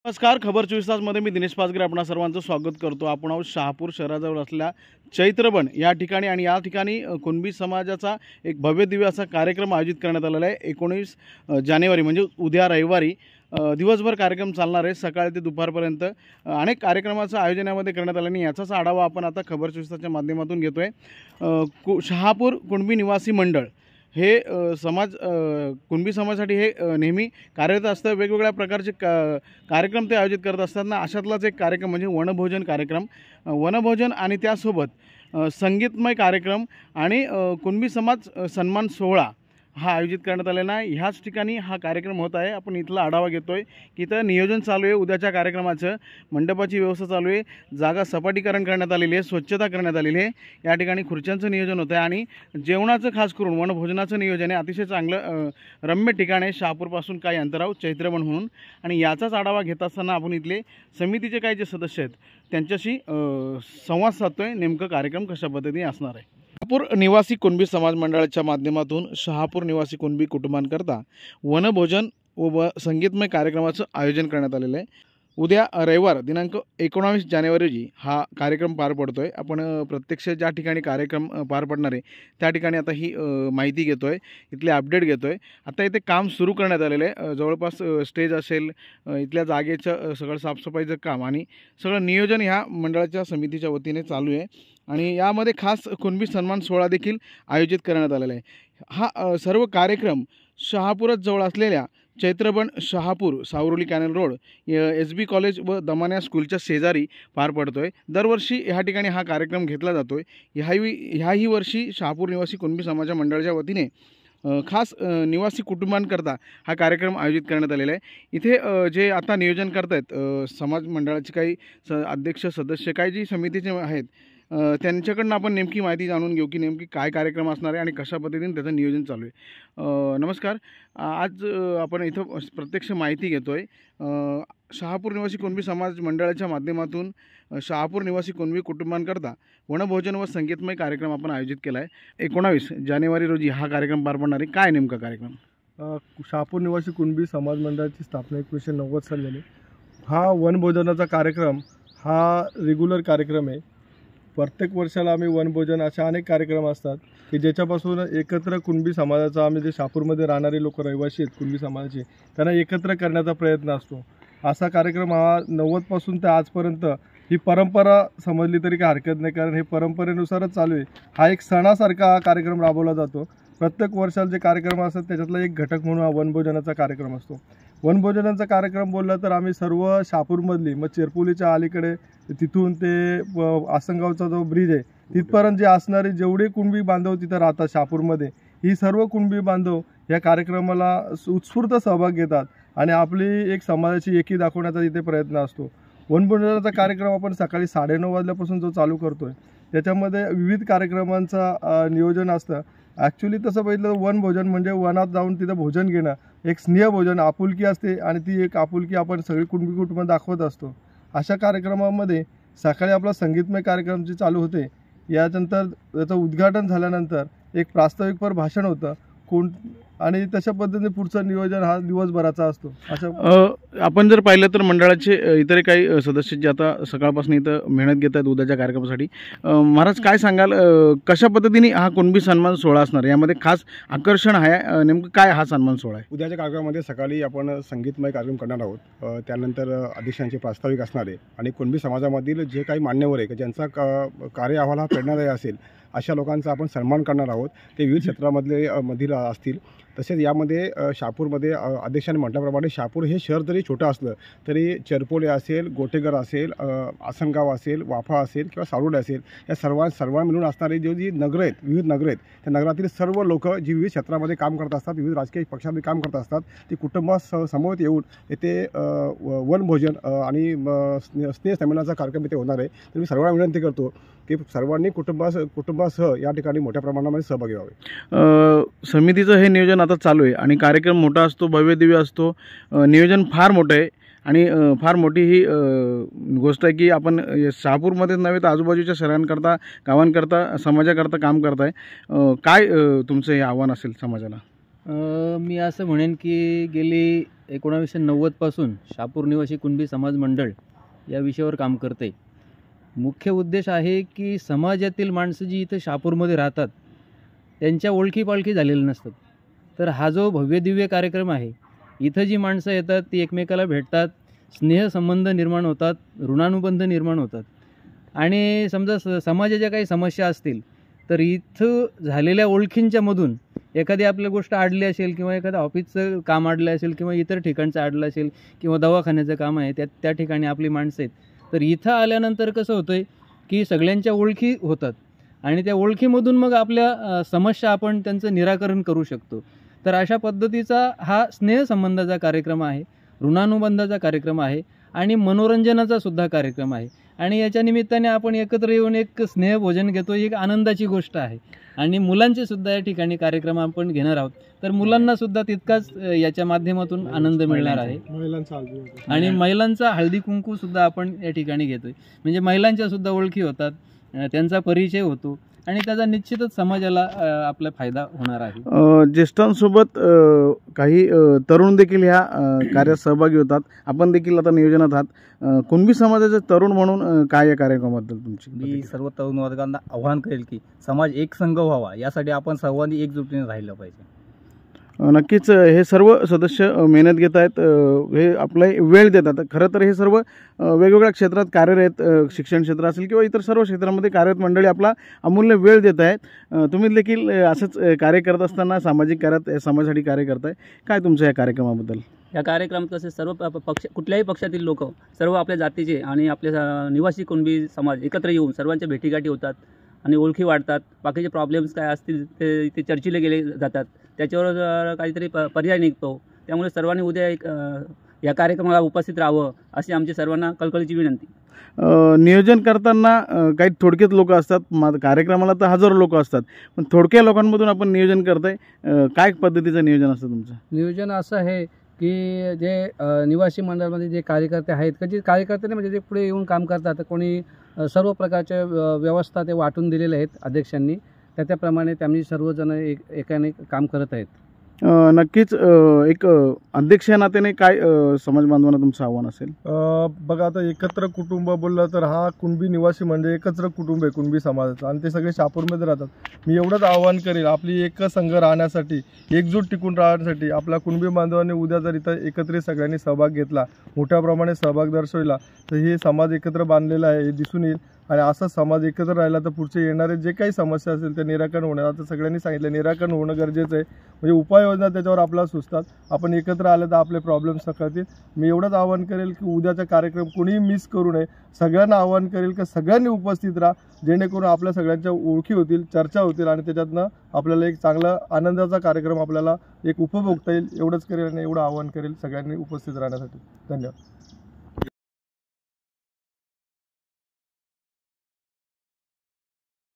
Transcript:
नमस्कार. खबर 24 तासमध्ये मी दिनेश पाचगरे आपणा सर्वांचं स्वागत करतो. आपण आहोत शहापूर शहराजवळ असलेल्या चैत्रबन या ठिकाणी आणि या ठिकाणी कुणबी समाजाचा एक भव्य दिव्य असा कार्यक्रम आयोजित करण्यात आलेला आहे. 19 जानेवारी म्हणजे उद्या रविवारी दिवसभर कार्यक्रम चालणार आहे. सकाळ ते दुपारपर्यंत अनेक कार्यक्रमाचं आयोजन यामध्ये करण्यात आलं आणि याचाच आढावा आपण आता खबर 24 तासच्या माध्यमातून घेतोय. शहापूर कुणबी निवासी मंडळ हे समाज कुणबी समाजासाठी हे नेहमी कार्यरत असतं. वेगवेगळ्या प्रकारचे कार्यक्रम ते आयोजित करत असतात ना. अशातलाच एक कार्यक्रम म्हणजे वनभोजन कार्यक्रम. वनभोजन आणि त्यासोबत संगीतमय कार्यक्रम आणि कुणबी समाज सन्मान सोहळा हा आयोजित करण्यात आलेला आहे. ह्याच ठिकाणी हा कार्यक्रम होत आहे. आपण इथला आढावा घेतोय की इथं नियोजन चालू आहे. उद्याच्या कार्यक्रमाचं मंडपाची व्यवस्था चालू आहे. जागा सपाटीकरण करण्यात आलेली आहे, स्वच्छता करण्यात आलेली आहे. या ठिकाणी खुर्च्यांचं नियोजन होतं आहे आणि जेवणाचं खास करून वनभोजनाचं नियोजन आहे. अतिशय चांगलं रम्य ठिकाण आहे. शहापूरपासून काही अंतरावर चैत्रबन म्हणून. आणि याचाच आढावा घेत असताना आपण इथले समितीचे काही जे सदस्य आहेत त्यांच्याशी संवाद साधतोय. नेमकं कार्यक्रम कशा पद्धतीने असणार आहे. शहापूर निवासी कुणबी समाज मंडळाच्या माध्यमातून शहापूर निवासी कुणबी कुटुंबांकरता वनभोजन व संगीतमय कार्यक्रमाचं आयोजन करण्यात आलेलं आहे. उद्या रविवार दिनांक 19 जानेवारी रोजी हा कार्यक्रम पार पडतो आहे. आपण प्रत्यक्ष ज्या ठिकाणी कार्यक्रम पार पडणार आहे त्या ठिकाणी आता ही माहिती घेतो आहे, इथले अपडेट घेतो आहे. आता इथे काम सुरू करण्यात आलेलं आहे. जवळपास स्टेज असेल, इथल्या जागेचं सगळं साफसफाईचं काम आणि सगळं नियोजन ह्या मंडळाच्या समितीच्या वतीने चालू आहे. आणि यामध्ये खास कुणबी सन्मान सोहळा देखील आयोजित करण्यात आलेला आहे. हा सर्व कार्यक्रम शहापूरच जवळ असलेल्या Chaitraban Shahapur Savroli canal road SB college व दमान्या स्कूलच्या शेजारी पार पडतो आहे. दरवर्षी ह्या ठिकाणी हा कार्यक्रम घेतला जातो आहे. ह्याही वर्षी शहापूर निवासी कुणबी समाजा मंडळाच्या वतीने खास निवासी कुटुंबांकरता हा कार्यक्रम आयोजित करण्यात आलेला आहे. इथे जे आता नियोजन करत आहेत समाज मंडळाचे काही अध्यक्ष सदस्य काही जी समितीचे आहेत त्यांच्याकडनं आपण नेमकी माहिती जाणून घेऊ की नेमकी काय कार्यक्रम असणार आहे आणि कशा पद्धतीने त्याचं नियोजन चालू आहे. नमस्कार. आज आपण इथं प्रत्यक्ष माहिती घेतो आहे. शहापूर निवासी कुणबी समाज मंडळाच्या माध्यमातून शहापूर निवासी कुणबी कुटुंबांकरता वनभोजन व संगीतमय कार्यक्रम आपण आयोजित केला आहे. 19 जानेवारी रोजी हा कार्यक्रम पार पडणार आहे. काय नेमका कार्यक्रम? शहापूर निवासी कुणबी समाज मंडळाची स्थापना 1990 साली झाली. हा वनभोजनाचा कार्यक्रम हा रेग्युलर कार्यक्रम आहे. प्रत्येक वर्षाला आम्ही वनभोजन अशा अनेक कार्यक्रम असतात की ज्याच्यापासून एकत्र कुणबी समाजाचा आम्ही जे शहापूरमध्ये राहणारे लोक रहिवासी आहेत कुणबी समाजाचे त्यांना एकत्र करण्याचा प्रयत्न असतो. असा कार्यक्रम हा 90पासून ते आजपर्यंत ही परंपरा समजली तरी काही हरकत नाही, कारण हे परंपरेनुसारच चालू आहे. हा एक सणासारखा हा कार्यक्रम राबवला जातो. प्रत्येक वर्षाला जे कार्यक्रम असतात त्याच्यातला एक घटक म्हणून हा वनभोजनाचा कार्यक्रम असतो. वनभोजनाचा कार्यक्रम बोलला तर आम्ही सर्व शहापूरमधली मग चिरपोलीच्या अलीकडे तिथून ते आसनगावचा जो ब्रिज आहे तिथपर्यंत जे असणारे जेवढे कुणबी बांधव तिथं राहतात शहापूरमध्ये, ही सर्व कुणबी बांधव या कार्यक्रमाला उत्स्फूर्त सहभाग घेतात आणि आपली एक समाजाची एकी दाखवण्याचा तिथे प्रयत्न असतो. वनभोजनाचा कार्यक्रम आपण सकाळी 9:30 वाजल्यापासून जो चालू करतो आहे त्याच्यामध्ये विविध कार्यक्रमांचं नियोजन असतं. ॲक्च्युली तसं बघितलं वनभोजन म्हणजे वनात जाऊन तिथं भोजन घेणं, एक स्नेहभोजन, आपुलकी असते आणि ती एक आपुलकी आपण सगळी कुणबी कुटुंब दाखवत असतो. अशा कार्यक्रमामध्ये सकाळी आपला संगीतमय कार्यक्रम जे चालू होते यानंतर त्याचं उद्घाटन झाल्यानंतर एक प्रास्ताविकपर भाषण होतं आणि तशा पद्धतीने पुढचं नियोजन हा दिवसभराचा असतो. अशा आपण जर पाहिलं तर मंडळाचे इतर काही सदस्य जे आता सकाळपासून इथं मेहनत घेत आहेत उद्याच्या कार्यक्रमासाठी, महाराज काय सांगाल कशा पद्धतीने हा कुणबी सन्मान सोहळा असणार? यामध्ये खास आकर्षण आहे नेमकं काय हा सन्मान सोहळा आहे? उद्याच्या कार्यक्रमामध्ये सकाळी आपण संगीतमय कार्यक्रम करणार आहोत. त्यानंतर अध्यक्षांचे प्रास्ताविक असणार आहे आणि कुणबी समाजामधील जे काही मान्यवर आहे की ज्यांचा कार्य अहवाल हा प्रेरणादायी असेल अशा लोकांचा आपण सन्मान करणार आहोत. ते विविध क्षेत्रामधील असतील. तसेच यामध्ये शहापूरमध्ये अध्यक्षांनी म्हटल्याप्रमाणे शहापूर हे शहर जरी छोटं असलं तरी चरपोले असेल, गोटेघर असेल, आसनगाव असेल, वाफा असेल किंवा सारोडे असेल, या सर्व मिळून असणारी जी नगरं आहेत, विविध नगरं आहेत, त्या नगरातील सर्व लोक जी विविध क्षेत्रामध्ये काम करत असतात, विविध राजकीय पक्षामध्ये काम करत असतात, ती कुटुंबासमवेत येऊन येथे वनभोजन आणि स्नेहसंमेलनाचा कार्यक्रम इथे होणार आहे. तर मी सर्वांना विनंती करतो की सर्वांनी कुटुंबासह या ठिकाणी मोठ्या प्रमाणामध्ये सहभागी व्हावे. समितीचं हे नियोजन आता चालू आहे आणि कार्यक्रम मोठा असतो, भव्य दिव्य असतो, नियोजन फार मोठं आहे आणि फार मोठी ही गोष्ट आहे की आपण शहापूरमध्येच नव्हे तर आजूबाजूच्या शहरांकरता, गावांकरता, समाजाकरता काम करताय. काय तुमचं हे आव्हान असेल समाजाला? मी असं म्हणेन की गेली 1990 पासून शहापूर निवासी कुणबी समाज मंडळ या विषयावर काम करते. मुख्य उद्देश आहे की समाजातील माणसं जी इथं शहापूरमध्ये राहतात त्यांच्या ओळखीपाळखी झालेल्या नसतात. तर हा जो भव्यदिव्य कार्यक्रम आहे, इथं जी माणसं येतात ती एकमेकाला भेटतात, स्नेहसंबंध निर्माण होतात, ऋणानुबंध निर्माण होतात. आणि समजा समाजाच्या काही समस्या असतील तर इथं झालेल्या ओळखींच्या मधून एखादी आपल्या गोष्ट अडली असेल किंवा एखादं ऑफिसचं काम अडलं असेल किंवा इतर ठिकाणचं अडलं असेल किंवा दवाखान्याचं काम आहे त्या ठिकाणी आपली माणसं आहेत, तर इथं आल्यानंतर कसं होतं आहे की सगळ्यांच्या ओळखी होतात आणि त्या ओळखीमधून मग आपल्या समस्या आपण त्यांचं निराकरण करू शकतो. तर अशा पद्धतीचा हा स्नेहसंबंधाचा कार्यक्रम आहे, ऋणानुबंधाचा कार्यक्रम आहे आणि मनोरंजनाचा सुद्धा कार्यक्रम आहे. आणि याच्या निमित्ताने आपण एकत्र येऊन एक स्नेहभोजन घेतो, ही एक आनंदाची गोष्ट आहे. आणि मुलांचे सुद्धा या ठिकाणी कार्यक्रम आपण घेणार आहोत, तर मुलांना सुद्धा तितकाच याच्या माध्यमातून आनंद मिळणार आहे. आणि महिलांचा हळदी कुंकू सुद्धा आपण या ठिकाणी घेतोय, म्हणजे महिलांच्या सुद्धा ओळखी होतात, त्यांचा परिचय होतो आणि त्याचा निश्चितच समाजाला आपला फायदा होणार आहे. ज्येष्ठांसोबत काही तरुण देखील ह्या कार्यात सहभागी होतात. आपण देखील आता नियोजनात आहात. कुणबी समाजाचे तरुण म्हणून काय या कार्यक्रमाबद्दल तुमची मी प्रतिक्रिया? सर्व तरुण वर्गांना आव्हान करेल की समाज एकसंघ व्हावा, यासाठी आपण सर्वांनी एकजुटीने राहिलं पाहिजे. नक्कीच हे सर्व सदस्य मेहनत घेत आहेत, हे आपला वेळ देतात. खरं तर हे सर्व वेगवेगळ्या क्षेत्रात कार्यरत, शिक्षण क्षेत्र असेल किंवा इतर सर्व क्षेत्रामध्ये कार्यरत मंडळी आपला अमूल्य वेळ देत आहेत. तुम्ही देखील असंच कार्य करत असताना सामाजिक कार्यात समाजासाठी कार्य करताय. काय तुमचं या कार्यक्रमाबद्दल? या कार्यक्रमात कसे सर्व पक्ष, कुठल्याही पक्षातील लोक, सर्व आपल्या जातीचे आणि आपल्या निवासी कुणबी समाज एकत्र येऊन सर्वांच्या भेटीगाठी होतात आणि ओळखी वाढतात. बाकीचे प्रॉब्लेम्स काय असतील ते चर्चेला गेले जातात, त्याच्यावर काहीतरी पर्याय निघतो. त्यामुळे सर्वांनी उद्या या कार्यक्रमाला उपस्थित राहावं अशी आमची सर्वांना कळकळीची विनंती. नियोजन करताना काही थोडक्यात लोक असतात, कार्यक्रमाला तर हजारो लोक असतात, पण थोडक्या लोकांमधून आपण नियोजन करताय. काय पद्धतीचं नियोजन असतं तुमचं? नियोजन असं आहे की जे निवासी मंडळामध्ये जे कार्यकर्ते आहेत, जे कार्यकर्ते नाही म्हणजे जे पुढे येऊन काम करतात, कोणी सर्व प्रकारच्या व्यवस्था ते वाटून दिलेल्या आहेत अध्यक्षांनी, त्याप्रमाणे त्यांनी सर्वजण एकाने काम करत आहेत. नक्कीच एक अध्यक्ष या नात्याने काय समाज बांधवांना तुमचं आव्हान असेल? बघा, आता एकत्र कुटुंब बोललं तर हा कुणबी निवासी म्हणजे एकत्र कुटुंब आहे कुणबी समाजाचं आणि ते सगळे शहापूरमध्ये राहतात. मी एवढंच आवाहन करेल, आपली एक संघ राहण्यासाठी, एकजूट टिकून राहण्यासाठी आपल्या कुणबी बांधवांनी उद्या जर इथं एकत्रित सगळ्यांनी सहभाग घेतला, मोठ्या प्रमाणे सहभाग दर्शवला, तर हे समाज एकत्र बांधलेला आहे हे दिसून येईल. आणि असा समाज एकत्र राहिला तर पुढचे येणारे जे काही समस्या असेल ते निराकरण होणार. आता सगळ्यांनी सांगितलं निराकरण होणं गरजेचं आहे, म्हणजे उपाययोजना त्याच्यावर आपल्याला सुचतात. आपण एकत्र आले तर आपले प्रॉब्लेम्स कळतील. मी एवढंच आवाहन करेल की उद्याचा कार्यक्रम कोणीही मिस करू नये. सगळ्यांना आवाहन करेल की सगळ्यांनी उपस्थित राहा, जेणेकरून आपल्या सगळ्यांच्या ओळखी होतील, चर्चा होतील आणि त्याच्यातनं आपल्याला एक चांगला आनंदाचा कार्यक्रम आपल्याला एक उपभोगता येईल. एवढंच करेल आणि एवढं आवाहन करेल सगळ्यांनी उपस्थित राहण्यासाठी. धन्यवाद.